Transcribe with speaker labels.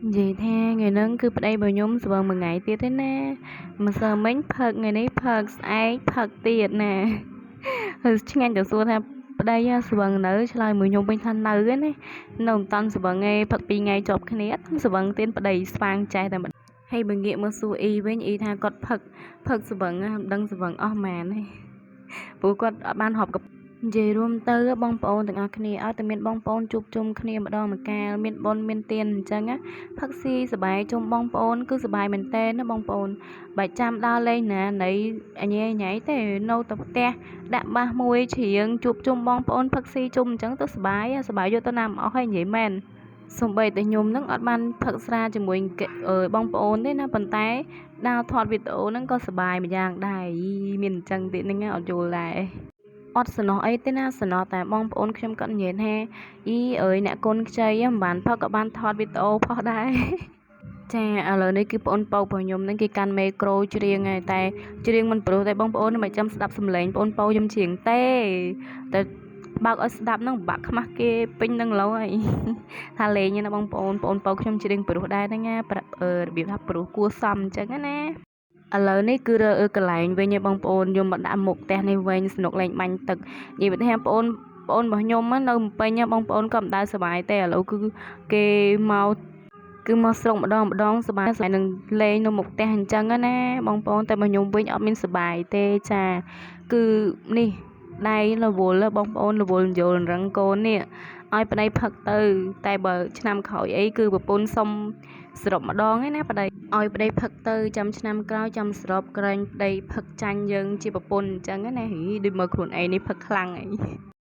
Speaker 1: និយាយថាថ្ងៃហ្នឹងគឺប្តីរបស់ខ្ញុំស្វឹងមួយថ្ងៃទៀតទេណាម្សិលមិញផឹកថ្ងៃនេះផឹកស្អែកផឹកទៀតណាហើយឆ្ងាញ់ទៅសួរថាប្តីស្វឹងនៅឆ្លើយមួយខ្ញុំវិញថានៅឯណានៅមិនតាន់ស្វឹងឯងផឹក2ថ្ងៃជាប់គ្នាអត់ស្វឹងទៀតប្តីស្វាងចេះតែហើយបើងាកមកសួរអ៊ីវិញអ៊ីថាគាត់ផឹកស្វឹងមិនដឹងស្វឹងអស់ម៉ានទេព្រោះគាត់អត់បានហប់កនិយាយរួមទៅបងប្អូនទាំងអស់គ្នាឲ្យតែមានបងប្អូនជួបជុំគ្នាម្ដងម្កាលមានបុណ្យមានទានអញ្ចឹងណាផឹកស៊ីសប្បាយជុំបងប្អូនគឺសប្បាយមែនតើណាបងប្អូនបើចាំដើរលេងណានៃអញញ៉ៃទេនៅតែផ្ទះដាក់បាសមួយជ្រៀងជួបជុំបងប្អូនផឹកស៊ីជុំអញ្ចឹងទៅសប្បាយយកទៅណាមិនអស់ហើយនិយាយមែនសំបីតែខ្ញុំនឹងអត់បានផឹកស្រាជាមួយបងប្អូនទេណាប៉ុន្តែដើរថតវីដេអូហ្នឹងក៏សប្បាយម្យ៉ាងដែរមានអញ្ចឹងទៀតហ្នឹងអត់យល់ដែរអត់សំណោះអីទេណាសំណោះតែបងប្អូនខ្ញុំគាត់និយាយថាអ៊ីអើយអ្នកកូនខ្ចីមិនបានផឹកក៏បានថតវីដេអូផុសដែរចាឥឡូវនេះគឺបងប្អូនរបស់ខ្ញុំហ្នឹងគេកាន់មេក្រូច្រៀងហើយតែច្រៀងមិនព្រោះតែបងប្អូនមិនចាំស្ដាប់សំឡេងបងប្អូនខ្ញុំច្រៀងទេតែបើកឲ្យស្ដាប់ហ្នឹងបាក់ខ្មាស់គេពេញនឹងឡូវហើយថាលេងណាបងប្អូនខ្ញុំច្រៀងព្រោះដែរហ្នឹងណារបៀបថាព្រោះគួសមអញ្ចឹងណាឥឡូវនេះគឺរើកន្លែងវិញឯងបងប្អូនខ្ញុំមកដាក់មុខផ្ទះនេះវិញស្នុកលេងបាញ់ទឹកនិយាយទៅថាបងប្អូនរបស់ខ្ញុំនៅពេញបងប្អូនក៏មិនដែលសុបាយទេឥឡូវគឺគេមកស្រុកម្ដងសុបាយនឹងលេងនៅមុខផ្ទះអញ្ចឹងណាបងប្អូនតែរបស់ខ្ញុំវិញអត់មានសុបាយទេចាគឺនេះដៃរវល់បងប្អូនរវល់យល់រឹងកូននេះឲ្យប្តីផឹកទៅតែបើឆ្នាំក្រោយអីគឺប្រពន្ធសុំសរុបម្ដងឯណាប្តីឲ្យប្តីផឹកទៅចាំឆ្នាំក្រោយចាំសរុបក្រែងប្តីផឹកចាញ់យើងជាប្រពន្ធអញ្ចឹងណាដូចមើលខ្លួនឯងនេះផឹកខ្លាំងអី